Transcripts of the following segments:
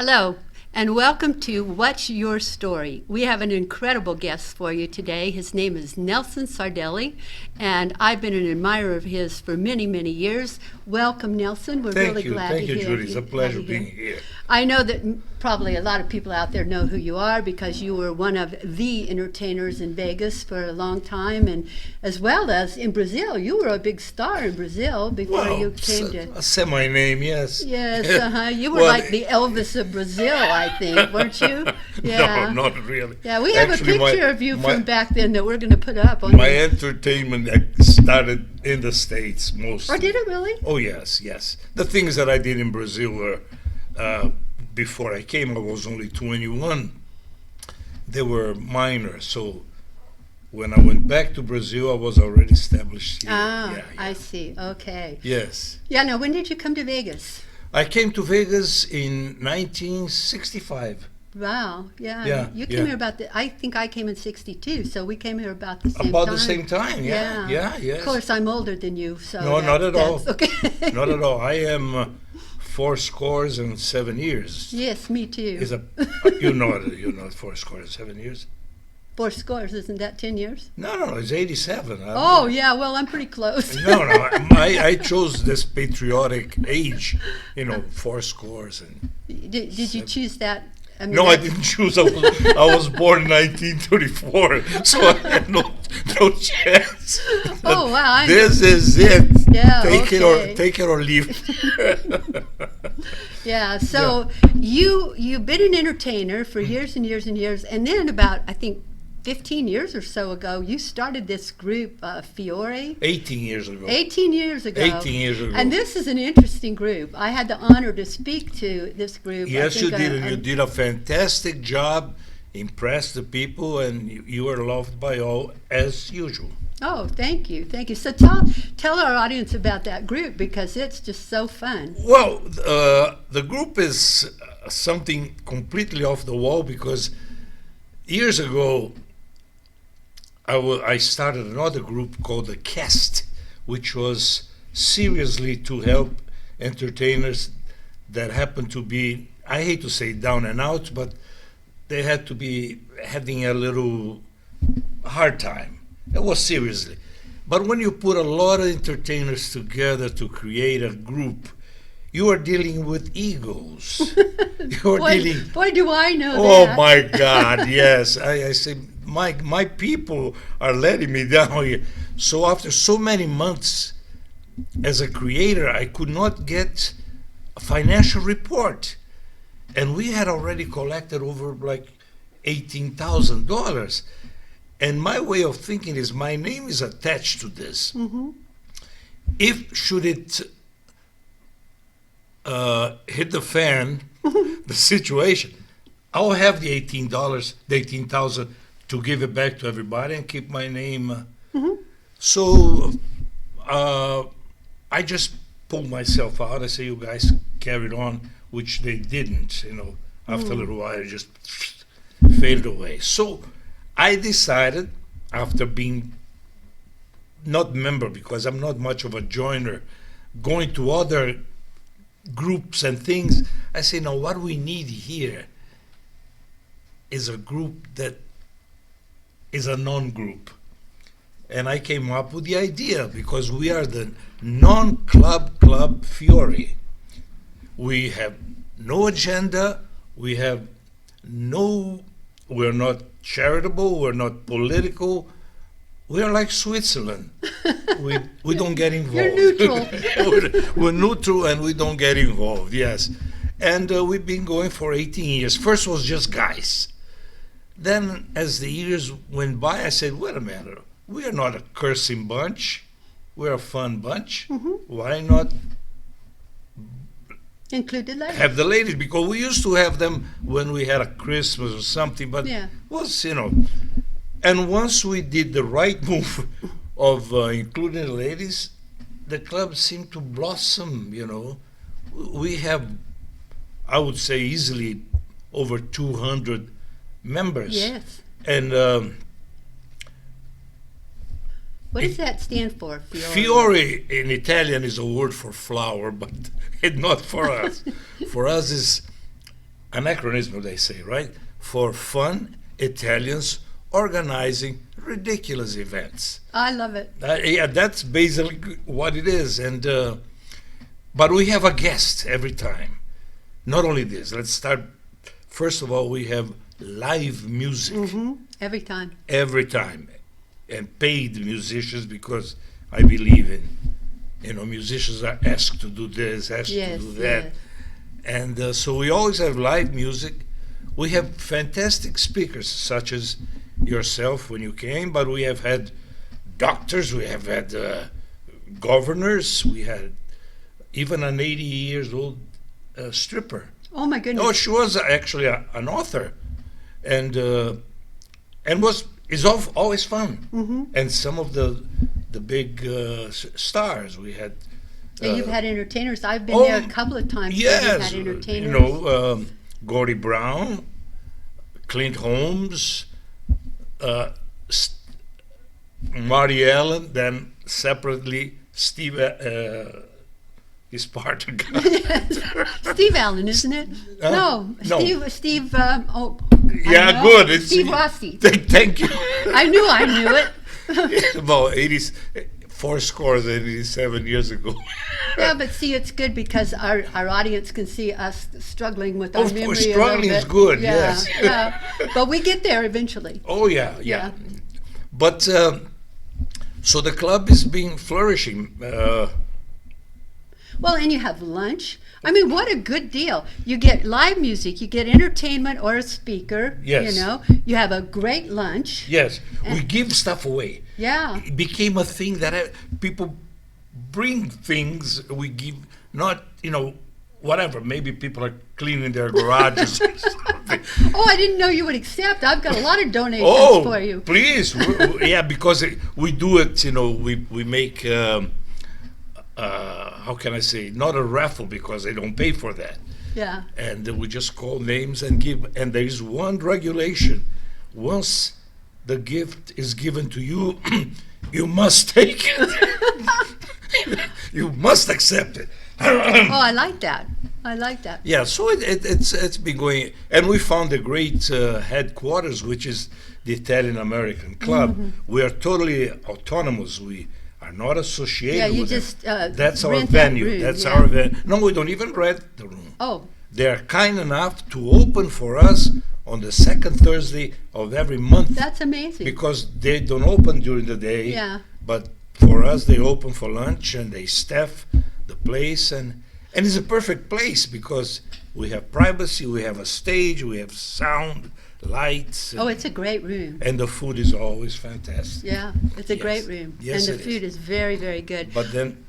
Hello, and welcome to What's Your Story? We have an incredible guest for you today. His name is Nelson Sardelli, and I've been an admirer of his for many, many years. Welcome, Nelson. We're really glad to Thank you, hear Judy. It's a pleasure being here. I know that probably a lot of people out there know who you are because you were one of the entertainers in Vegas for a long time, and as well as in Brazil. You were a big star in Brazil before you came to... A semi-name, yes. Yes, you were like the Elvis of Brazil, I think, weren't you? No, not really. Yeah, we have Actually, a picture of you from back then that we're going to put up on my entertainment started in the States mostly. Or did it really? Oh, yes. The things that I did in Brazil were, before I came, I was only 21. They were minor, so when I went back to Brazil, I was already established here. Ah, I see. Okay. Yes. Yeah, now, when did you come to Vegas? I came to Vegas in 1965. Wow, yeah. You came here I think I came in 62, so we came here about the same time. About the same time, yeah, yes. Of course, I'm older than you, so... No, not at all. Okay. Not at all. I am 70 years. Yes, me too. You know 7 years. 70, isn't that 10 years? No, it's 87. Oh, yeah, well, I'm pretty close. No, I chose this patriotic age, 70. And Did you choose that? No, I didn't choose. I was born in 1934, so I had no chance. Oh, wow. This is it. Yeah, take it or leave it. Yeah, so you've been an entertainer for years and years and years, and then about, I think, 15 years or so ago, you started this group, Fiore. 18 years ago. 18 years ago. 18 years ago. And this is an interesting group. I had the honor to speak to this group. Yes, you did, and you did a fantastic job, impressed the people, and you were loved by all, as usual. Oh, thank you. So tell our audience about that group, because it's just so fun. Well, the group is something completely off the wall, because years ago, I started another group called the Cast, which was seriously to help entertainers that happened to be, I hate to say down and out, but they had to be having a little hard time. It was seriously. But when you put a lot of entertainers together to create a group, you are dealing with egos. Boy, do I know that. Oh my God, yes. I say, my people are letting me down here. So after so many months as a creator, I could not get a financial report. And we had already collected over like $18,000. And my way of thinking is my name is attached to this. Mm-hmm. Should it hit the fan, the situation, I'll have the $18,000 to give it back to everybody and keep my name. Mm-hmm. So I just pulled myself out. I say, you guys carried on, which they didn't. After a little while, it just faded away. So I decided, after being not member, because I'm not much of a joiner, going to other groups and things, I say, now what we need here is a group that is a non-group. And I came up with the idea, because we are the non-club Fiore. We have no agenda, we're not charitable, we're not political. We are like Switzerland. We don't get involved. You're neutral. We're neutral and we don't get involved, yes. And we've been going for 18 years. First was just guys. Then as the years went by, I said, wait a minute, we are not a cursing bunch. We're a fun bunch. Mm-hmm. Why not include the ladies? Have the ladies, because we used to have them when we had a Christmas or something, but was, And once we did the right move of including the ladies, the club seemed to blossom, We have, I would say, easily over 200 members. Yes. And what does that stand for, Fiore? Fiore in Italian is a word for flower, but not for us. For us is anachronism, they say, right? For fun Italians organizing ridiculous events. I love it. Yeah, that's basically what it is. And but we have a guest every time. Not only this, let's start. First of all, we have live music Every time. every time, and paid musicians, because I believe in, musicians are asked to do this, asked to do that. Yes. And so we always have live music. We have fantastic speakers, such as yourself when you came, but we have had doctors, we have had governors, we had even an 80 years old stripper. Oh my goodness. Oh, she was actually an author, and is always fun. And some of the big stars we had. And you've had entertainers. I've been there a couple of times. Yes, You've had entertainers. Gordy Brown, Clint Holmes, Marty Allen, then separately Steve, his partner guy. Steve Allen, isn't it? No. No. Steve. Yeah, I know. good. It's, Steve Rossi. Thank you. I knew it. About 87 years ago. Yeah, but see, it's good because our audience can see us struggling with our Of memory. course, a little struggling is bit. good, Yeah, yes. yeah. But we get there eventually. Oh, yeah. But so the club is being flourishing. Well, and you have lunch. I mean, what a good deal. You get live music, you get entertainment or a speaker. Yes. You have a great lunch. Yes, we give stuff away. Yeah. It became a thing that people bring things. We give, not, whatever. Maybe people are cleaning their garages or something. Oh, I didn't know you would accept. I've got a lot of donations Oh, for you. please. Yeah, because we do it, we make, how can I say, not a raffle, because they don't pay for that. Yeah. And we just call names and give. And there is one regulation. Once the gift is given to you, you must take it. You must accept it. Oh, I like that. Yeah, so it's been going, and we found a great headquarters, which is the Italian American Club. We are totally autonomous. We are not associated Yeah, you with just it. That's our rent that venue. room, That's yeah. our venue. No, we don't even rent the room. Oh, They're kind enough to open for us on the second Thursday of every month, that's amazing. because they don't open during the day. Yeah. But for us, they open for lunch, and they staff the place, and it's a perfect place because we have privacy, we have a stage, we have sound, lights. Oh, it's a great room. And the food is always fantastic. Yeah, it's a Yes. great room. Yes, and the it food is very, very good. But then,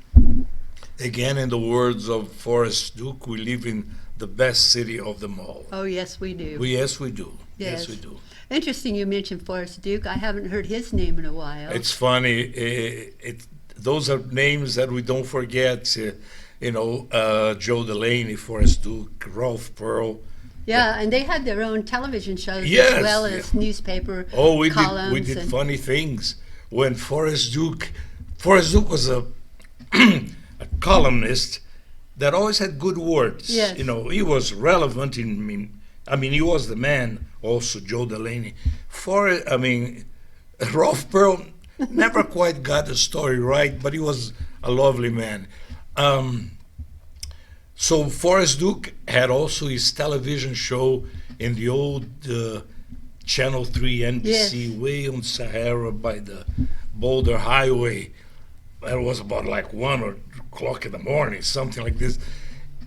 again, in the words of Forrest Duke, we live in the best city of them all. Oh, yes, we do. Yes, we do. Yes. Yes, we do. Interesting you mentioned Forrest Duke. I haven't heard his name in a while. It's funny. Those are names that we don't forget. Joe Delaney, Forrest Duke, Ralph Pearl. Yeah, and they had their own television shows Yes, as well as newspaper Oh, we columns. did and- funny things when Forrest Duke was a a columnist that always had good words. Yes. He was relevant he was the man. Also, Joe Delaney. Ralph Pearl never quite got the story right, but he was a lovely man. So Forrest Duke had also his television show in the old Channel 3 NBC, Yes. way on Sahara by the Boulder Highway. That was about like 1 o'clock in the morning, something like this.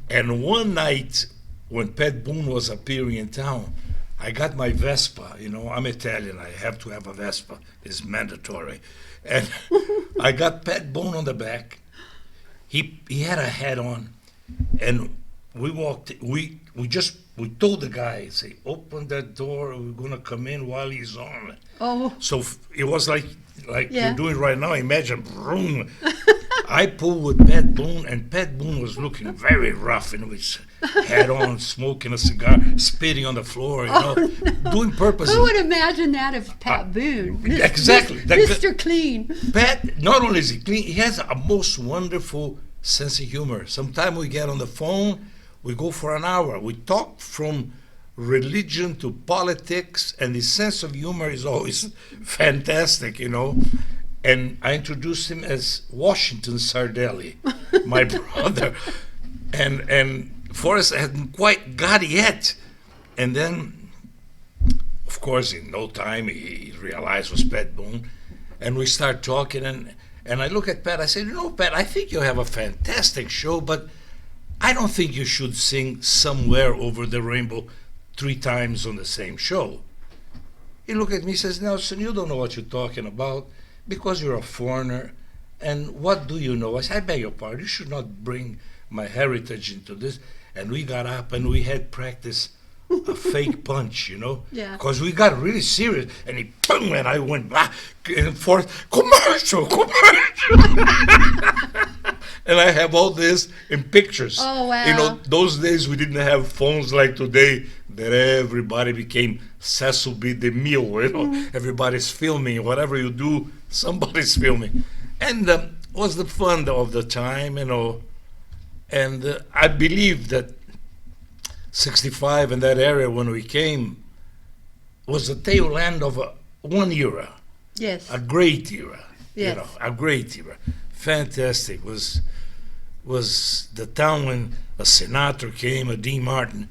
And one night, when Pat Boone was appearing in town, I got my Vespa. I'm Italian. I have to have a Vespa. It's mandatory. And I got Pat Boone on the back. He had a hat on, and we walked. We told the guy, say, open that door. We're gonna come in while he's on. Oh, So it was like Yeah. you're doing right now. Imagine, vroom. I pulled with Pat Boone, and Pat Boone was looking very rough in his hat on, smoking a cigar, spitting on the floor, doing purpose. who would imagine that of Pat Boone? exactly. Mr. Clean. Pat, not only is he clean, he has a most wonderful sense of humor. Sometimes we get on the phone, we go for an hour. We talk from religion to politics, and his sense of humor is always fantastic, you know. And I introduced him as Washington Sardelli, my brother. And Forrest hadn't quite got it yet. And then, of course, in no time, he realized it was Pat Boone. And we start talking, and I look at Pat, I said, you know, Pat, I think you have a fantastic show, but I don't think you should sing Somewhere Over the Rainbow 3 times on the same show. He looked at me and says, Nelson, you don't know what you're talking about because you're a foreigner, and what do you know? I said, I beg your pardon, you should not bring my heritage into this. And we got up and we had practice a fake punch, you know? Yeah. Because we got really serious, and he, boom, and I went back and forth, commercial. And I have all this in pictures. Oh, wow. You know, those days we didn't have phones like today that everybody became Cecil B. DeMille, you know. Everybody's filming. Whatever you do, somebody's filming. And it was the fun of the time, you know. And I believe that 65 in that area when we came was the tail end of one era. Yes. A great era. Yes. You know, a great era. Fantastic. Was the town when a Sinatra came, a Dean Martin,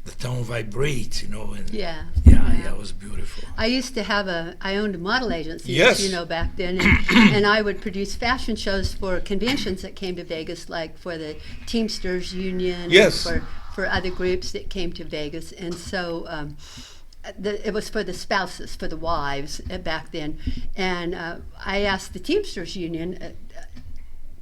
the town vibrate, you know. And Yeah. yeah, it was beautiful. I used to have I owned a model agency, Yes. as you know, back then, and I would produce fashion shows for conventions that came to Vegas, like for the Teamsters Union, Yes. and for other groups that came to Vegas, and so it was for the spouses, for the wives back then, and I asked the Teamsters Union,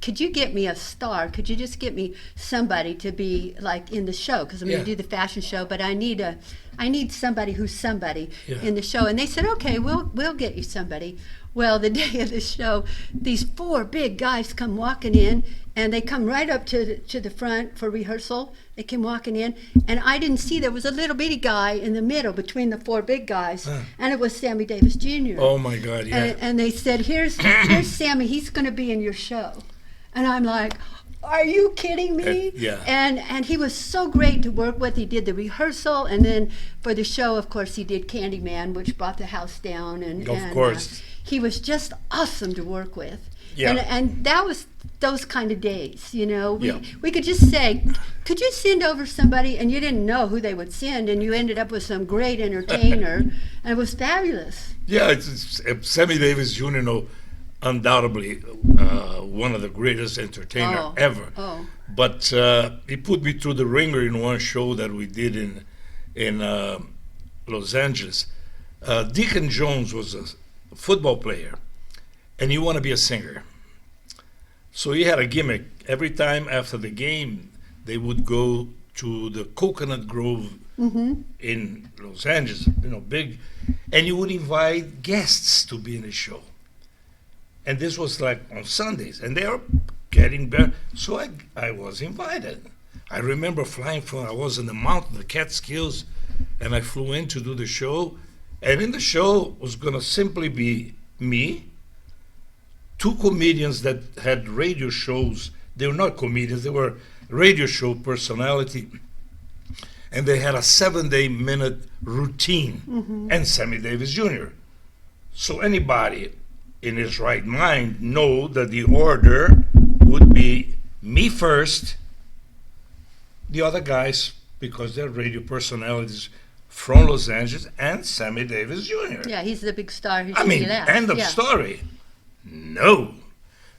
could you get me a star? Could you just get me somebody to be like in the show? Because I'm going to do the fashion show, but I need somebody who's somebody in the show. And they said, okay, we'll get you somebody. Well, the day of the show, these 4 big guys come walking in, and they come right up to the front for rehearsal. They came walking in, and I didn't see there was a little bitty guy in the middle between the 4 big guys, and it was Sammy Davis Jr. Oh my God, yeah. And they said, here's Sammy, he's going to be in your show. And I'm like, are you kidding me? Yeah. And he was so great to work with. He did the rehearsal, and then for the show, of course, he did Candyman, which brought the house down. And Of course. He was just awesome to work with. Yeah. And that was those kind of days, you know. Yeah. We could just say, could you send over somebody? And you didn't know who they would send, and you ended up with some great entertainer, and it was fabulous. Yeah, it's Sammy Davis Jr., you know, undoubtedly one of the greatest entertainer ever. Oh. But he put me through the ringer in one show that we did in Los Angeles. Deacon Jones was a football player, and he wanted to be a singer. So he had a gimmick. Every time after the game, they would go to the Coconut Grove in Los Angeles, you know, big, and he would invite guests to be in the show. And this was like on Sundays, and they were getting better. So I was invited. I remember I was in the mountain, the Catskills, and I flew in to do the show. And in the show was going to simply be me, 2 comedians that had radio shows. They were not comedians, they were radio show personality. And they had a 7-minute routine, and Sammy Davis Jr. So anybody in his right mind know that the order would be me first, the other guys, because they're radio personalities from Los Angeles, and Sammy Davis Jr. Yeah, he's the big star who I mean, last. end of story. No.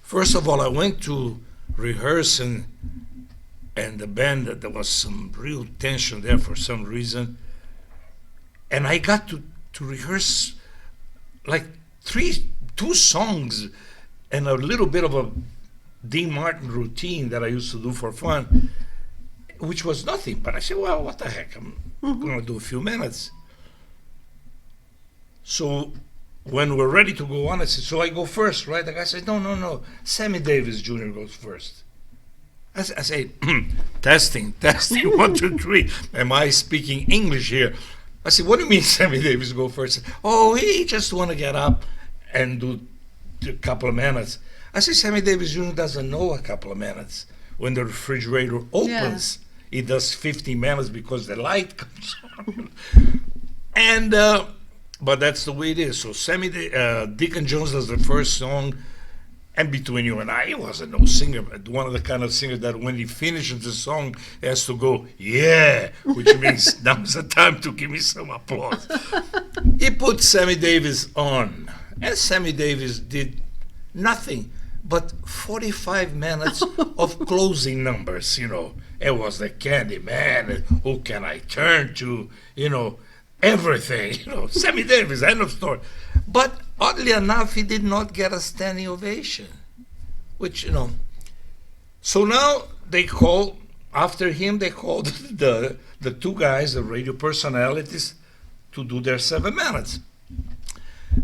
First of all, I went to rehearse, and the band, there was some real tension there for some reason. And I got to rehearse like 2 songs and a little bit of a Dean Martin routine that I used to do for fun, which was nothing. But I said, well, what the heck, I'm going to do a few minutes. So when we're ready to go on, I said, so I go first, right? The guy said, no, Sammy Davis Jr. goes first. I say, testing, 1, 2, 3. Am I speaking English here? I said, what do you mean Sammy Davis go first? Oh, he just want to get up and do a couple of minutes. I said, Sammy Davis Jr. doesn't know a couple of minutes. When the refrigerator opens, he does 15 minutes because the light comes on. And but that's the way it is. So Deacon Jones does the first song, and between you and I, he wasn't no singer, but one of the kind of singers that when he finishes the song, he has to go, yeah, which means now's the time to give me some applause. He put Sammy Davis on, and Sammy Davis did nothing but 45 minutes of closing numbers, you know. It was the Candy Man, and Who Can I Turn To, you know, everything, you know. Sammy Davis, end of story. But oddly enough, he did not get a standing ovation, which, you know. So now they call, after him, they called the two guys, the radio personalities, to do their 7 minutes.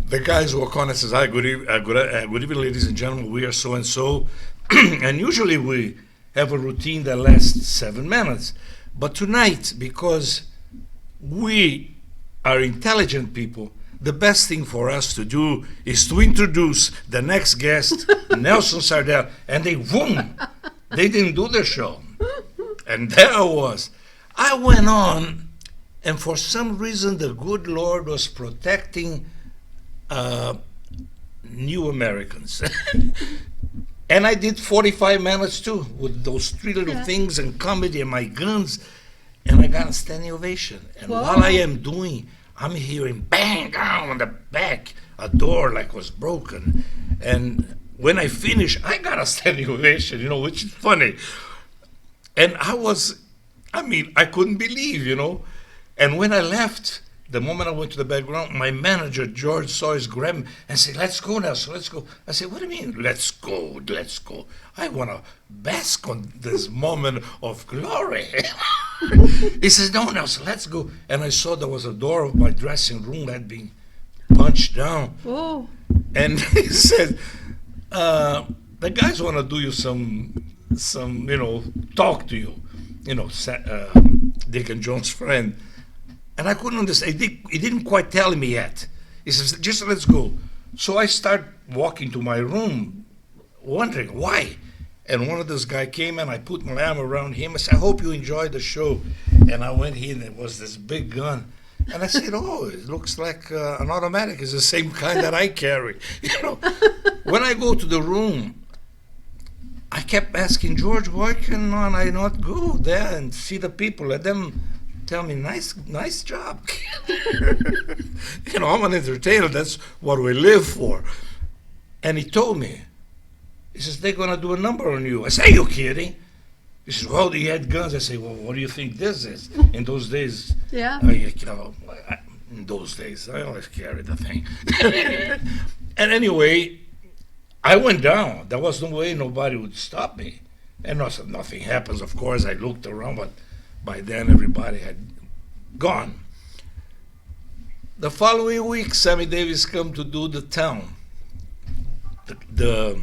The guys walk on and says, "Hi, good evening, ladies and gentlemen. We are so and so, and usually we have a routine that lasts 7 minutes, but tonight, because we are intelligent people, the best thing for us to do is to introduce the next guest, Nelson Sardelli." And they didn't do the show, and there I was. I went on, and for some reason, the good Lord was protecting new Americans. And I did 45 minutes too, with those three little things and comedy and my guns, and I got a standing ovation. And while I am doing, I'm hearing bang down on the back, a door like was broken. And when I finish, I got a standing ovation, you know, which is funny. And I couldn't believe, you know. And when I left, the moment I went to the background, my manager, George Sawyers, grabbed me and said, "Let's go, Nelson, let's go." I said, "What do you mean, let's go, let's go? I want to bask on this moment of glory." He says, "No, Nelson, let's go." And I saw there was a door of my dressing room that had been punched down. Oh. And he said, "The guys want to do you some, you know, talk to you." You know, Deacon Jones' friend. And I couldn't understand. He didn't quite tell me yet. He says, "Just let's go." So I start walking to my room, wondering why. And one of those guys came and I put my arm around him. I said, "I hope you enjoyed the show." And I went in, and it was this big gun. And I said, "Oh, it looks like an automatic. It's the same kind that I carry." You know, when I go to the room, I kept asking George, "Why can I not go there and see the people? Let them tell me, nice job." You know, I'm an entertainer. That's what we live for. And he told me, he says, "They're going to do a number on you." I said, "Are you kidding?" He says, "Well, he had guns." I say, "Well, what do you think this is?" In those days, in those days, I always carried the thing. And anyway, I went down. There was no way nobody would stop me. And nothing happens, of course. I looked around, but by then everybody had gone. The following week, Sammy Davis come to do the town, the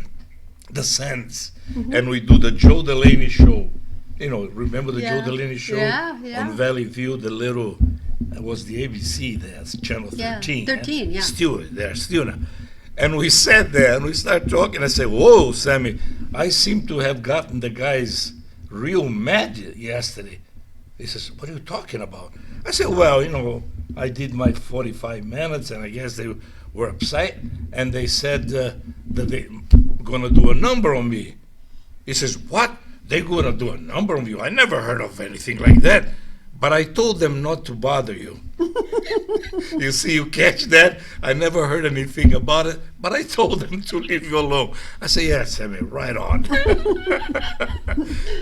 Sands, and we do the Joe Delaney show. You know, remember the Joe Delaney show on Valley View? The little, it was the ABC there, channel 13. 13, yeah. Still now. And we sat there and we started talking. I said, "Whoa, Sammy, I seem to have gotten the guys real mad yesterday." He says, "What are you talking about?" I said, "Well, you know, I did my 45 minutes, and I guess they were upset, and they said that they're going to do a number on me." He says, "What? They're going to do a number on you? I never heard of anything like that. But I told them not to bother you." You see, you catch that? I never heard anything about it, but I told them to leave you alone. I say, "Yes, Sammy, right on."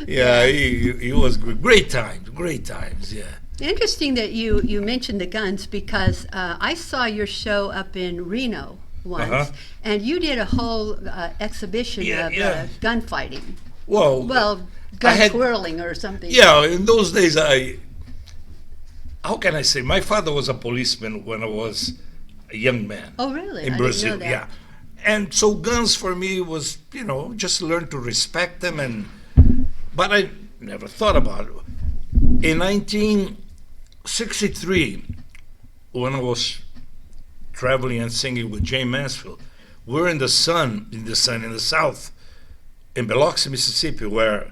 Yeah, he was good. Great times, yeah. Interesting that you mentioned the guns, because I saw your show up in Reno once, and you did a whole exhibition of gunfighting. Well, gun twirling or something. Yeah, in those days, how can I say? My father was a policeman when I was a young man. Oh, really? In I Brazil, didn't know that. yeah. And so guns for me was, you know, just learn to respect them, but I never thought about it. In 1963, when I was traveling and singing with Jay Mansfield, we're in the South, in Biloxi, Mississippi, where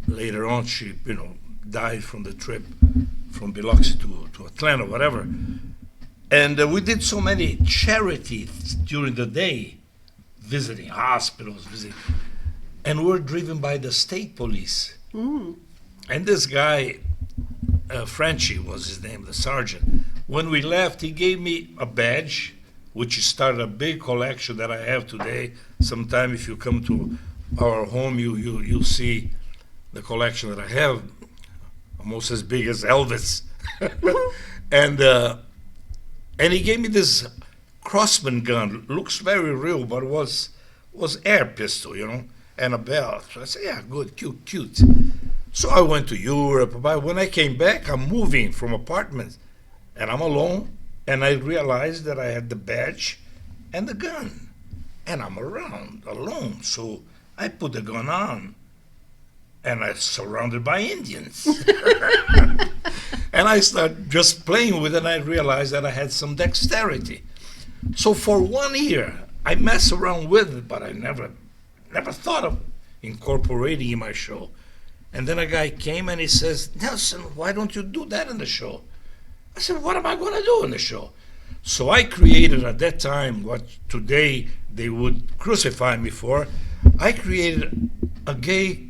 later on she, you know, died from the trip from Biloxi to Atlanta, whatever. And we did so many charities during the day, visiting hospitals, and we're driven by the state police. Mm. And this guy, Frenchie was his name, the sergeant. When we left, he gave me a badge, which started a big collection that I have today. Sometime if you come to our home, you'll see the collection that I have, almost as big as Elvis. And he gave me this Crossman gun. Looks very real, but was air pistol, and a belt. So I said, yeah, good, cute. So I went to Europe. But when I came back, I'm moving from apartments, and I'm alone, and I realized that I had the badge and the gun, and I'm around alone. So I put the gun on, and I'm surrounded by Indians. And I started just playing with it, and I realized that I had some dexterity. So for 1 year, I messed around with it, but I never thought of incorporating in my show. And then a guy came and he says, Nelson, why don't you do that in the show? I said, what am I going to do in the show? So I created at that time what today they would crucify me for. I created a gay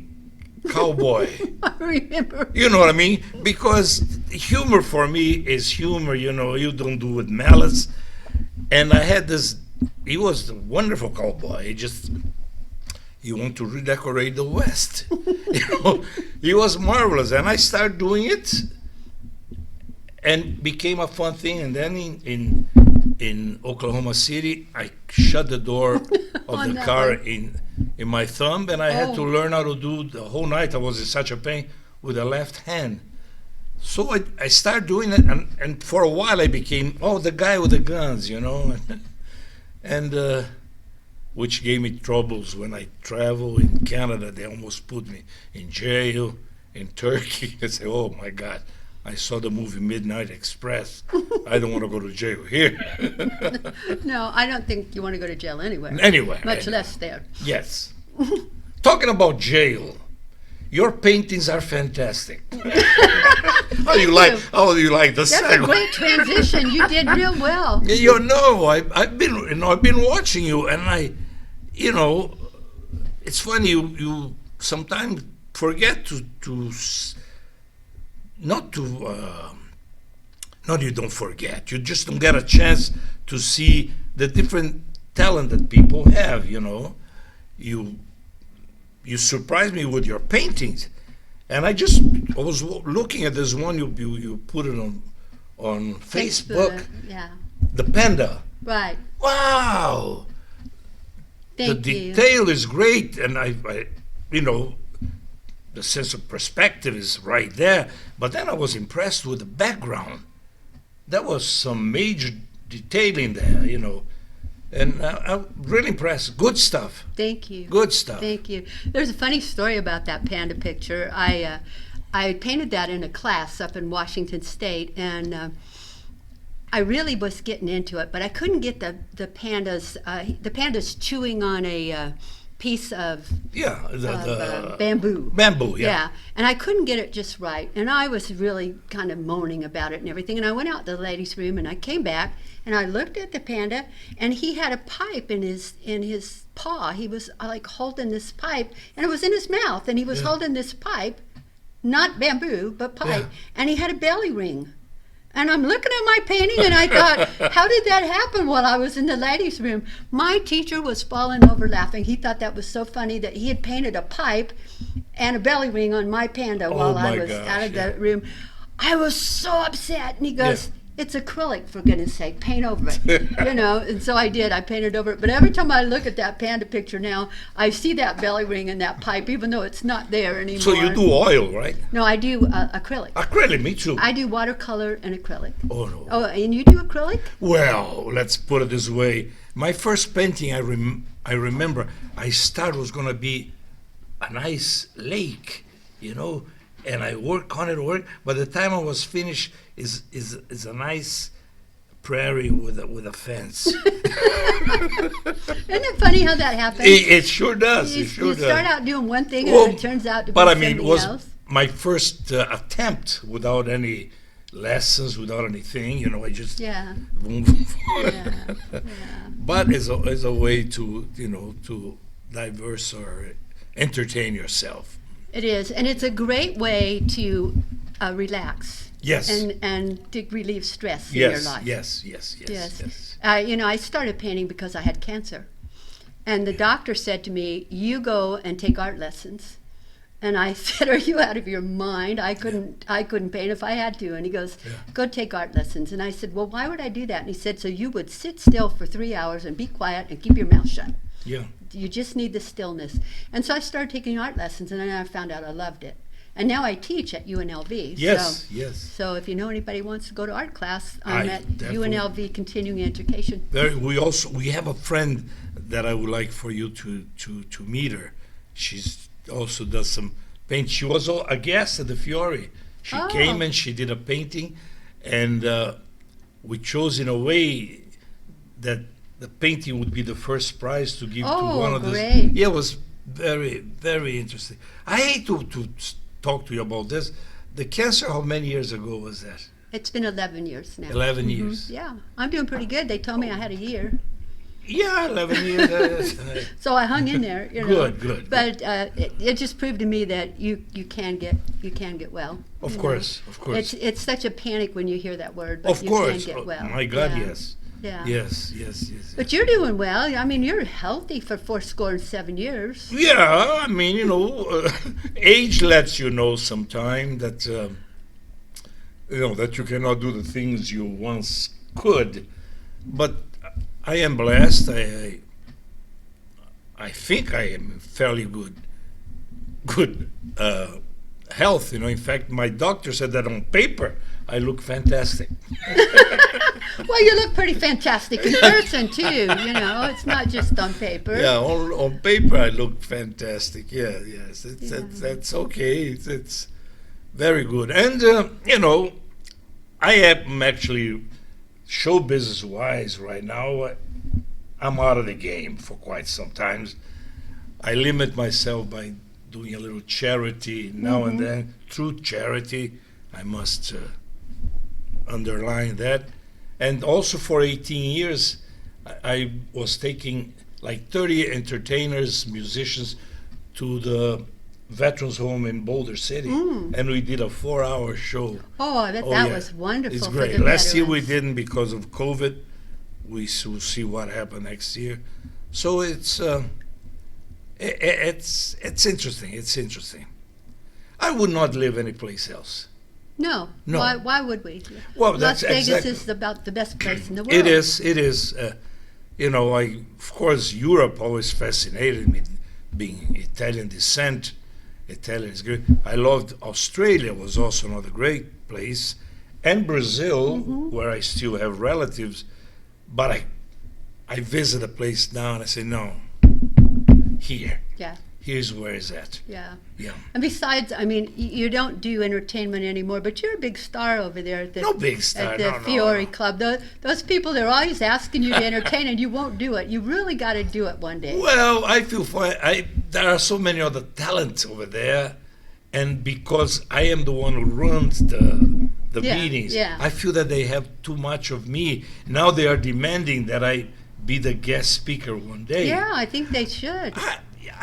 cowboy. I remember. You know what I mean? Because humor for me is humor, you don't do it malice. And I had this, he was a wonderful cowboy. He wanted to redecorate the West. He was marvelous. And I started doing it and became a fun thing. And then in Oklahoma City, I shut the door of the car in my thumb, and I had to learn how to do the whole night. I was in such a pain with the left hand. So I started doing it, and for a while I became, the guy with the guns, and which gave me troubles when I travel in Canada. They almost put me in jail. In Turkey, I say, oh my God, I saw the movie Midnight Express. I don't want to go to jail here. No, I don't think you want to go to jail anywhere. Anywhere. Much less there. Yes. Talking about jail, your paintings are fantastic. How do you like the That's segue? a great transition. You did real well. I've been watching you, and it's funny, you sometimes forget not you don't forget, you just don't get a chance to see the different talent that people have. You surprised me with your paintings, and I was looking at this one you put it on Facebook. Yeah. The panda. Right. Wow. Thank the you. detail is great, and I the sense of perspective is right there. But then I was impressed with the background. There was some major detailing there, and I'm really impressed. Good stuff. Thank you. Good stuff. Thank you. There's a funny story about that panda picture. I painted that in a class up in Washington State, and I really was getting into it, but I couldn't get the pandas. The pandas chewing on a piece of bamboo. Bamboo, yeah. Yeah, and I couldn't get it just right, and I was really kind of moaning about it and everything. And I went out to the ladies' room, and I came back, and I looked at the panda, and he had a pipe in his paw. He was like holding this pipe, and it was in his mouth, and he was holding this pipe, not bamboo, but pipe, and he had a belly ring. And I'm looking at my painting, and I thought, how did that happen while I was in the ladies' room? My teacher was falling over laughing. He thought that was so funny that he had painted a pipe and a belly ring on my panda while I was out of the room. I was so upset. And he goes, it's acrylic, for goodness sake, paint over it. And so I did. I painted over it. But every time I look at that panda picture now, I see that belly ring and that pipe, even though it's not there anymore. So you do oil, right? No, I do acrylic. Acrylic, me too. I do watercolor and acrylic. Oh, no. Oh, and you do acrylic? Well, let's put it this way. My first painting, I remember, I started was going to be a nice lake, and I work on it. By the time I was finished, is a nice prairie with a fence. Isn't it funny how that happens? It sure does. You start out doing one thing, Well, and it turns out to be but something it was else. my first attempt without any lessons without anything. You know, I just Yeah. boom, boom, boom. Yeah. Yeah. But as a way to, you know, to diverse or entertain yourself. It is, and it's a great way to relax. Yes. And to relieve stress in your Yes, life. yes, yes, yes, Yes. yes. You know, I started painting because I had cancer, and the doctor said to me, "You go and take art lessons." And I said, "Are you out of your mind? I couldn't paint if I had to." And he goes, Yeah. "Go take art lessons." And I said, "Well, why would I do that?" And he said, "So you would sit still for 3 hours and be quiet and keep your mouth shut. Yeah. You just need the stillness." And so I started taking art lessons, and then I found out I loved it. And now I teach at UNLV. Yes, yes. So if you know anybody who wants to go to art class, I'm I at definitely- UNLV Continuing Education. We have a friend that I would like for you to meet her. She's also does some paint. She was a guest at the Fiore. She Oh. came and she did a painting, and we chose in a way that the painting would be the first prize to give to Oh, one of the. great. Yeah, it was very, very interesting. I hate to talk to you about this. The cancer, how many years ago was that? It's been 11 years now. 11 Mhm. years. Yeah, I'm doing pretty good. They told me I had a year. Yeah, 11 years. So I hung in there, you know. Good. But it just proved to me that you can get well. Of you know. course, of course. It's such a panic when you hear that word, but Of you course. can get well. My God, Yeah. yes. Yeah. Yes. But you're doing well. I mean, you're healthy for 7 years. Yeah, I mean, you know, age lets you know sometime that, you know, that you cannot do the things you once could. But I am blessed. I think I am fairly good health. You know, in fact, my doctor said that on paper I look fantastic. Well, you look pretty fantastic in person too. You know, it's not just on paper. Yeah, on paper I look fantastic. Yeah, yes, that's okay. It's very good. And you know, I am actually show business wise right now. I'm out of the game for quite some time. I limit myself by doing a little charity now and then. Through charity, I must underline that. And also for 18 years, I was taking like 30 entertainers, musicians to the Veterans Home in Boulder City. And we did a 4-hour show. Oh, I bet Oh, that yeah. was wonderful. It's for great. the Last year we veterans. didn't because of COVID. We will see what happens next year. So it's interesting. It's interesting. I would not live anyplace else. No. No. Why would we? Well, Las that's Vegas exactly. is about the best place in the world. It is. It is. You know, of course, Europe always fascinated me, being Italian descent. Italian is great. I loved Australia. Was also another great place, and Brazil, where I still have relatives. But I visit a place now and I say, no, here. Yeah. Here's where it's at. Yeah. Yeah. And besides, I mean, you don't do entertainment anymore, but you're a big star over there at the, No big star, at the no. Fiore Club. Those people, they're always asking you to entertain, and you won't do it. You really got to do it one day. Well, I feel fine. There are so many other talents over there, and because I am the one who runs the Yeah, meetings, yeah. I feel that they have too much of me. Now they are demanding that I be the guest speaker one day. Yeah, I think they should.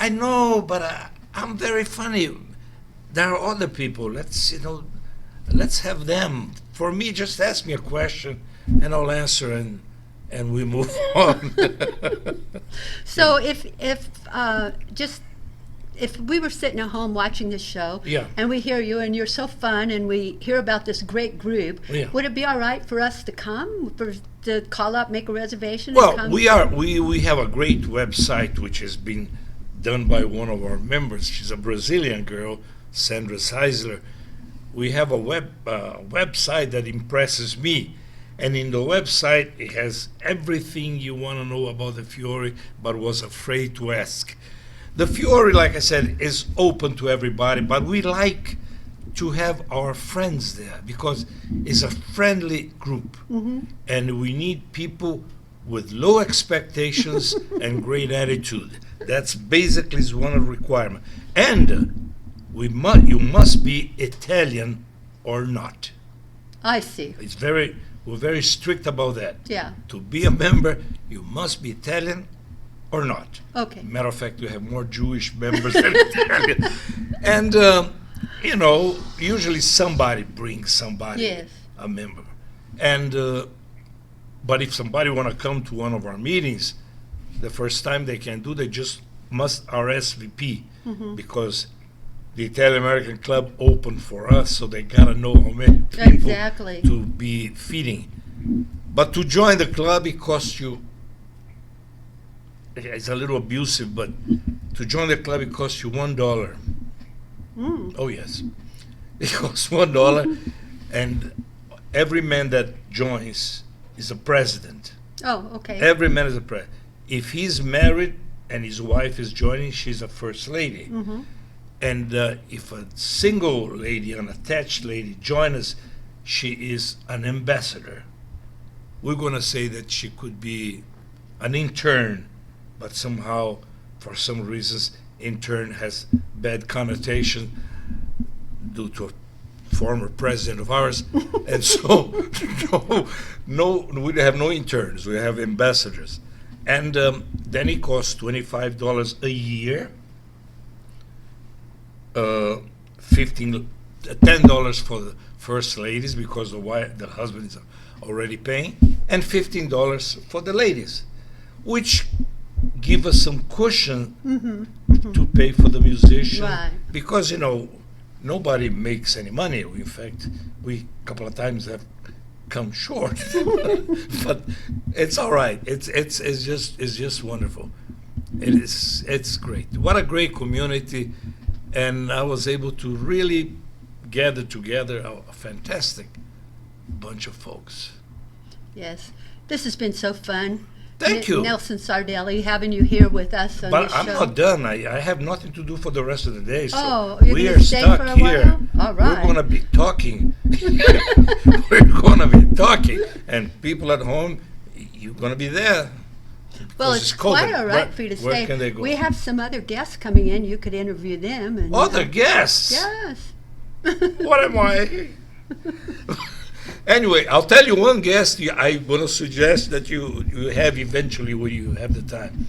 I know, but I'm very funny. There are other people. Let's have them. For me, just ask me a question, and I'll answer, and we move on. So if we were sitting at home watching this show, Yeah. and we hear you and you're so fun, and we hear about this great group, Yeah. would it be all right for us to come, to call up, make a reservation? And Well, come? we have a great website which has been done by one of our members. She's a Brazilian girl, Sandra Seisler. We have a website that impresses me, and in the website it has everything you want to know about the Fiore, but was afraid to ask. The Fiore, like I said, is open to everybody, but we like to have our friends there because it's a friendly group, and we need people with low expectations and great attitude. That's basically one of the requirements. And you must be Italian or not. I see. We're very strict about that. Yeah. To be a member, you must be Italian or not. Okay. Matter of fact, we have more Jewish members than Italian. And, usually somebody brings somebody, Yes. a member. And, but if somebody want to come to one of our meetings, the first time they can do, they just must RSVP, because the Italian American Club opened for us, so they got to know how many people Exactly. to be feeding. But to join the club, it costs you, it's a little abusive, but to join the club, it costs you $1. Oh, yes. It costs $1, and every man that joins is a president. Oh, okay. Every man is a president. If he's married and his wife is joining, she's a first lady. Mm-hmm. And if a single lady, an attached lady, joins us, she is an ambassador. We're going to say that she could be an intern, but somehow, for some reasons, intern has bad connotation due to a former president of ours. And so, we have no interns, we have ambassadors. And then it costs $25 a year. $10 for the first ladies, because the husband is already paying, and $15 for the ladies, which give us some cushion to pay for the musician. Right. Because nobody makes any money. In fact, we a couple of times have come short, but it's all right. It's just wonderful. It's great. What a great community. And I was able to really gather together a fantastic bunch of folks. Yes. This has been so fun. Thank you. Nelson Sardelli, having you here with us on But this I'm show. not done. I have nothing to do for the rest of the day. So Oh, you're we gonna are stay stuck for a here. while? All right. We're going to be talking. We're going to be talking. And people at home, you're going to be there. Well, Because it's it's COVID. quite all right for you to Where stay. can they go? We have some other guests coming in. You could interview them. And, Other guests? Yes. What am I? Anyway, I'll tell you one guest I want to suggest that you have eventually when you have the time.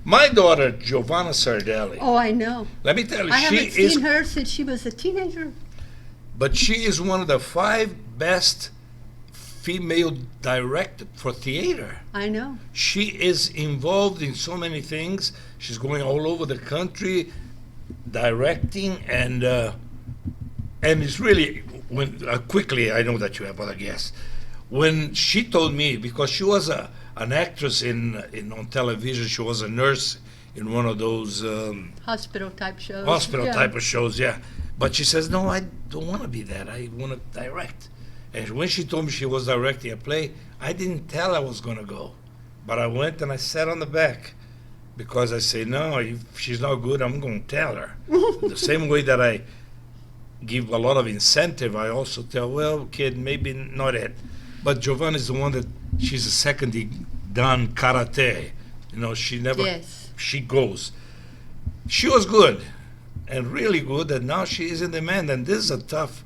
My daughter, Giovanna Sardelli. Oh, I know. Let me tell you, I she haven't is, seen her since she was a teenager. but she is one of the 5 best female directors for theater. I know. She is involved in so many things. She's going all over the country, directing, and it's really quickly. I know that you have other guests. When she told me, because she was an actress on television, she was a nurse in one of those Hospital type shows. hospital Yeah. type of shows, yeah. But she says, no, I don't want to be that. I want to direct. And when she told me she was directing a play, I didn't tell I was going to go. But I went and I sat on the back because I say, no, if she's not good, I'm going to tell her. The same way that I give a lot of incentive, I also tell, well, kid, maybe not it. But Giovanna is the one that she's a second dan karate. She never, Yes. she goes. She was good and really good, and now she is in demand, and this is a tough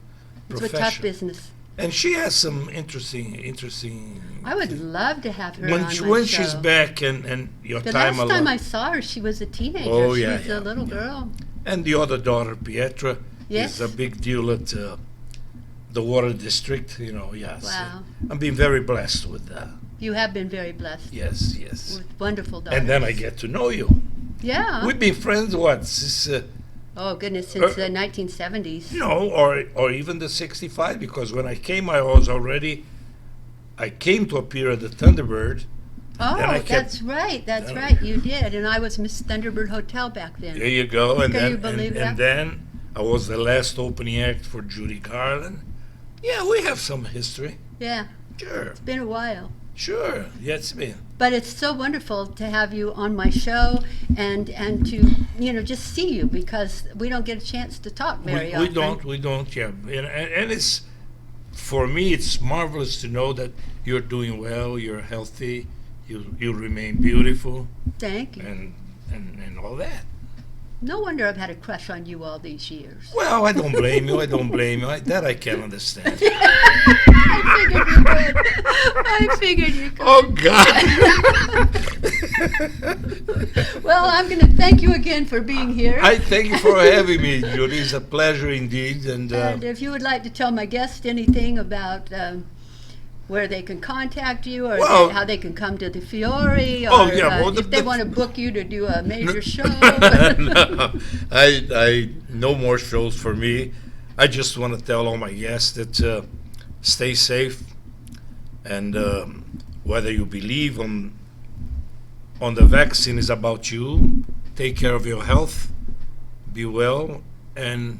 It's profession. a tough business. And she has some interesting. I would love to have her when on my when show. she's back and your The time last time alone. I saw her, she was a teenager. Oh, she yeah, was yeah, a little yeah. girl. And the other daughter, Pietra, Yes. is a big deal at the Water District. Yes. Wow. I'm being very blessed with that. You have been very blessed Yes. with wonderful daughters. And then I get to know you. Yeah. We've been friends, what, since, Oh, goodness, since the 1970s. or even the 65, because when I came, I came to appear at the Thunderbird. Oh, Then I kept- that's right. That's right. You did. And I was Miss Thunderbird Hotel back then. There you go. And Can then, you believe that? and then I was the last opening act for Judy Garland. Yeah, we have some history. Yeah. Sure, It's been a while. sure. Yeah, it's been. But it's so wonderful to have you on my show and to just see you, because we don't get a chance to talk very We often. don't, yeah. And it's, for me, it's marvelous to know that you're doing well, you're healthy, you remain beautiful, Thank you. and all that. No wonder I've had a crush on you all these years. Well, I don't blame you. I don't blame you. That I can understand. I figured you could. Oh, God. Well, I'm going to thank you again for being here. I thank you for having me, Judy. It's a pleasure indeed. And And if you would like to tell my guests anything about where they can contact you, or Well- how they can come to the Fiore, or Oh, yeah, well, if they want to book you to do a major show. No, I no more shows for me. I just want to tell all my guests that stay safe, and whether you believe on the vaccine is about you. Take care of your health, be well, and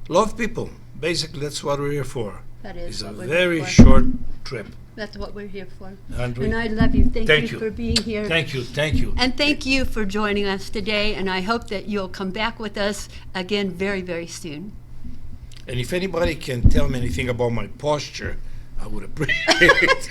love people. Basically, that's what we're here for. That is It's a what we're very here for. short trip. That's what we're here for. And And I love you. Thank Thank you you. for being here. thank you. And thank you for joining us today. And I hope that you'll come back with us again very, very soon. And if anybody can tell me anything about my posture, I would appreciate it.